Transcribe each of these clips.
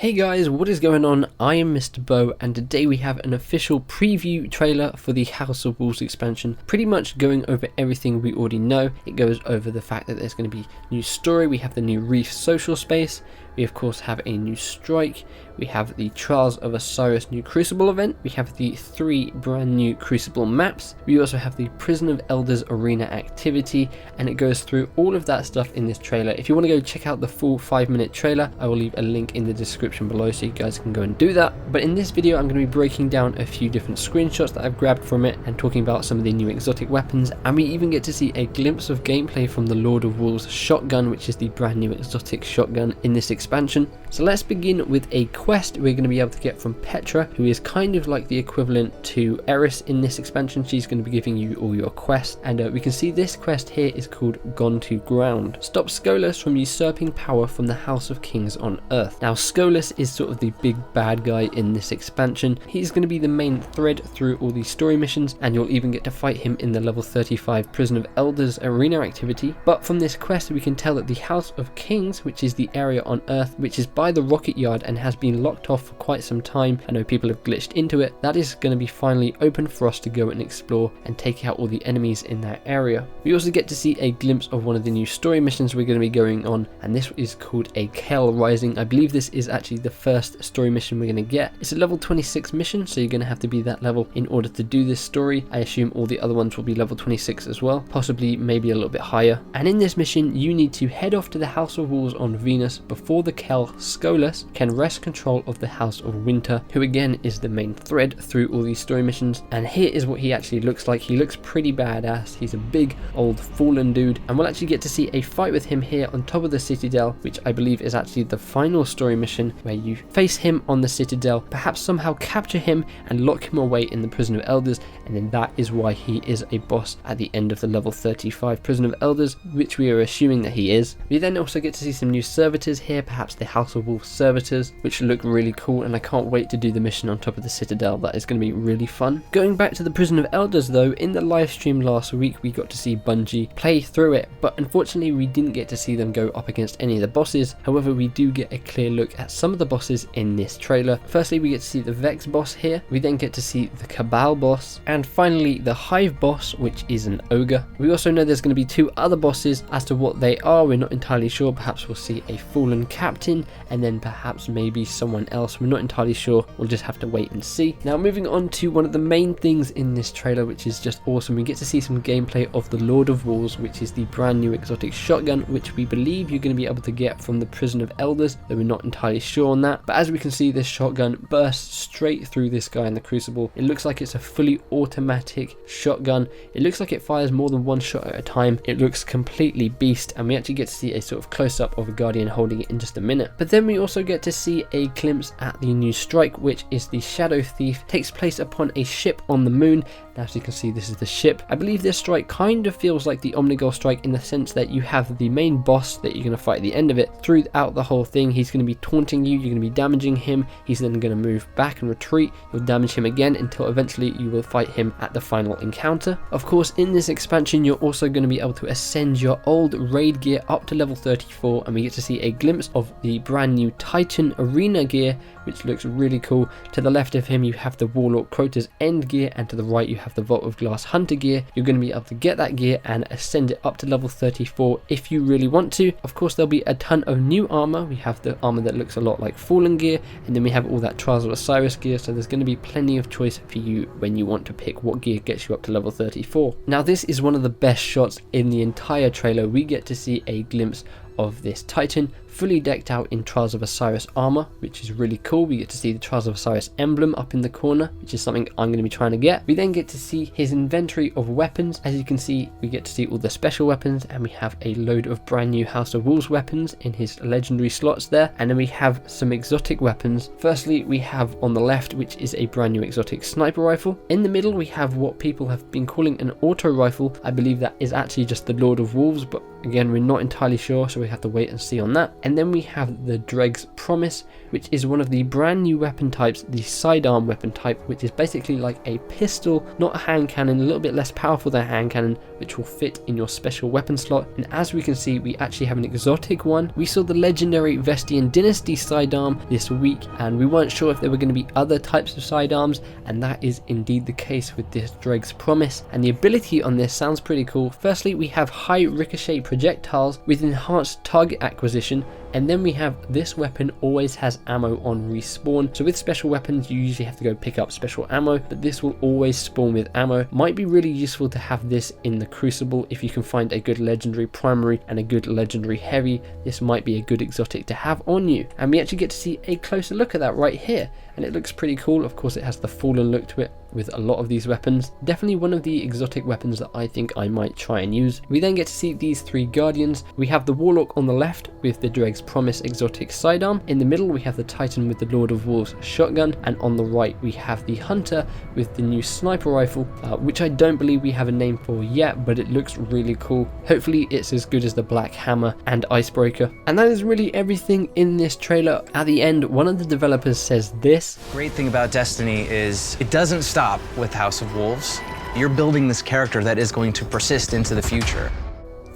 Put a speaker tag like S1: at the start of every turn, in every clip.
S1: Hey guys, what is going on? I am Mr. Bo, and today we have an official preview trailer for the House of Wolves expansion, pretty much going over everything we already know. It goes over the fact that there's going to be new story, we have the new Reef Social Space, we of course have a new strike, we have the Trials of Osiris new Crucible event, we have the 3 brand new Crucible maps, we also have the Prison of Elders arena activity, and it goes through all of that stuff in this trailer. If you want to go check out the full 5-minute trailer, I will leave a link in the description below so you guys can go and do that. But in this video I'm going to be breaking down a few different screenshots that I've grabbed from it and talking about some of the new exotic weapons, and we even get to see a glimpse of gameplay from the Lord of Wolves shotgun, which is the brand new exotic shotgun in this expansion. So let's begin with a quest we're going to be able to get from Petra, who is kind of like the equivalent to Eris in this expansion. She's going to be giving you all your quests, and we can see this quest here is called Gone to Ground. Stop Skolas from usurping power from the House of Kings on Earth. Now Skolas is sort of the big bad guy in this expansion. He's going to be the main thread through all these story missions, and you'll even get to fight him in the level 35 Prison of Elders arena activity. But from this quest we can tell that the House of Kings, which is the area on Earth which is by the rocket yard and has been locked off for quite some time, I know people have glitched into it, that is going to be finally open for us to go and explore and take out all the enemies in that area. We also get to see a glimpse of one of the new story missions we're going to be going on, and this is called a Kel Rising. I believe this is actually the first story mission we're going to get. It's a level 26 mission, so you're going to have to be that level in order to do this story. I assume all the other ones will be level 26 as well, possibly maybe a little bit higher. And in this mission you need to head off to the House of Wolves on Venus before the Kel Skolas can wrest control of the House of Winter, who again is the main thread through all these story missions. And here is what he actually looks like. He looks pretty badass. He's a big old fallen dude, and we'll actually get to see a fight with him here on top of the Citadel, which I believe is actually the final story mission, where you face him on the Citadel, perhaps somehow capture him and lock him away in the Prison of Elders, and then that is why he is a boss at the end of the level 35 Prison of Elders, which we are assuming that he is. We then also get to see some new servitors here, perhaps the House of Wolves servitors, which look really cool, and I can't wait to do the mission on top of the Citadel. That is going to be really fun. Going back to the Prison of Elders though, in the live stream last week we got to see Bungie play through it, but unfortunately we didn't get to see them go up against any of the bosses. However, we do get a clear look at some of the bosses in this trailer. Firstly, we get to see the Vex boss here, we then get to see the Cabal boss, and finally the Hive boss, which is an ogre. We also know there's going to be 2 other bosses. As to what they are, we're not entirely sure. Perhaps we'll see a fallen captain, and then perhaps maybe someone else. We're not entirely sure. We'll just have to wait and see. Now moving on to one of the main things in this trailer, which is just awesome, we get to see some gameplay of the Lord of Wolves, which is the brand new exotic shotgun, which we believe you're going to be able to get from the Prison of Elders, though we're not entirely sure on that. But as we can see, this shotgun bursts straight through this guy in the Crucible. It looks like it's a fully automatic shotgun. It looks like it fires more than 1 shot at a time. It looks completely beast, and we actually get to see a sort of close-up of a Guardian holding it in just a minute. But then we also get to see a glimpse at the new strike, which is the Shadow Thief. It takes place upon a ship on the moon. Now, as you can see, this is the ship. I believe this strike kind of feels like the Omnigol strike in the sense that you have the main boss that you're going to fight at the end of it. Throughout the whole thing, he's going to be taunting you, you're going to be damaging him, he's then going to move back and retreat, you'll damage him again until eventually you will fight him at the final encounter. Of course, in this expansion you're also going to be able to ascend your old raid gear up to level 34, and we get to see a glimpse of the brand new Titan arena gear, which looks really cool. To the left of him you have the Warlock Crota's end gear, and to the right you have the Vault of Glass Hunter gear. You're going to be able to get that gear and ascend it up to level 34 if you really want to. Of course, there'll be a ton of new armor. We have the armor that looks a lot like Fallen gear, and then we have all that Trials of Osiris gear, so there's going to be plenty of choice for you when you want to pick what gear gets you up to level 34. Now this is one of the best shots in the entire trailer. We get to see a glimpse of this Titan fully decked out in Trials of Osiris armor, which is really cool. We get to see the Trials of Osiris emblem up in the corner, which is something I'm going to be trying to get. We then get to see his inventory of weapons. As you can see, we get to see all the special weapons, and we have a load of brand new House of Wolves weapons in his legendary slots there, and then we have some exotic weapons. Firstly, we have on the left, which is a brand new exotic sniper rifle. In the middle we have what people have been calling an auto rifle. I believe that is actually just the Lord of Wolves, but Again, we're not entirely sure, so we have to wait and see on that. And then we have the Dreg's Promise, which is one of the brand new weapon types, the Sidearm weapon type, which is basically like a pistol, not a hand cannon, a little bit less powerful than a hand cannon, which will fit in your special weapon slot. And as we can see, we actually have an exotic one. We saw the legendary Vestian Dynasty Sidearm this week, and we weren't sure if there were going to be other types of sidearms, and that is indeed the case with this Dreg's Promise. And the ability on this sounds pretty cool. Firstly, we have high ricochet projectiles with enhanced target acquisition, and then we have this weapon always has ammo on respawn. So with special weapons, you usually have to go pick up special ammo, but this will always spawn with ammo. Might be really useful to have this in the Crucible if you can find a good legendary primary and a good legendary heavy. This might be a good exotic to have on you. And we actually get to see a closer look at that right here, and it looks pretty cool. Of course, it has the fallen look to it with a lot of these weapons. Definitely one of the exotic weapons that I think I might try and use. We then get to see these three guardians. We have the Warlock on the left with the Dreg's Promise exotic sidearm. In the middle we have the Titan with the Lord of Wolves shotgun, and on the right we have the Hunter with the new sniper rifle, which I don't believe we have a name for yet, but it looks really cool. Hopefully it's as good as the Black Hammer and Icebreaker. And that is really everything in this trailer. At the end, one of the developers says this:
S2: Great thing about Destiny is it doesn't stop with House of Wolves. You're building this character that is going to persist into the future.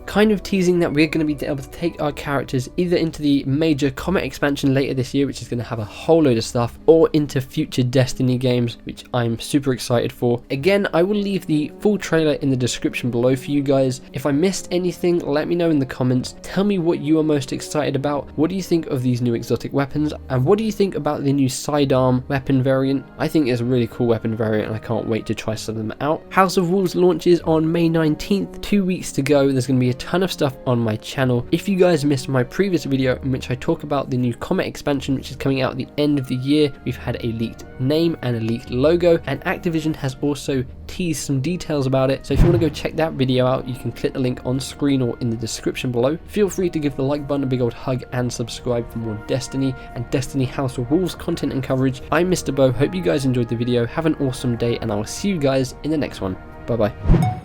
S1: Kind of teasing that we're going to be able to take our characters either into the major Comet expansion later this year, which is going to have a whole load of stuff, or into future Destiny games, which I'm super excited for. Again, I will leave the full trailer in the description below for you guys. If I missed anything, let me know in the comments. Tell me what you are most excited about. What do you think of these new exotic weapons? And what do you think about the new sidearm weapon variant? I think it's a really cool weapon variant, and I can't wait to try some of them out. House of Wolves launches on May 19th, 2 weeks to go. There's going to be a ton of stuff on my channel. If you guys missed my previous video in which I talk about the new Comet expansion, which is coming out at the end of the year, we've had a leaked name and a leaked logo, and Activision has also teased some details about it. So if you want to go check that video out, you can click the link on screen or in the description below. Feel free to give the like button a big old hug and subscribe for more Destiny and Destiny House of Wolves content and coverage. I'm Mr. Bo. Hope you guys enjoyed the video. Have an awesome day, and I will see you guys in the next one. Bye bye.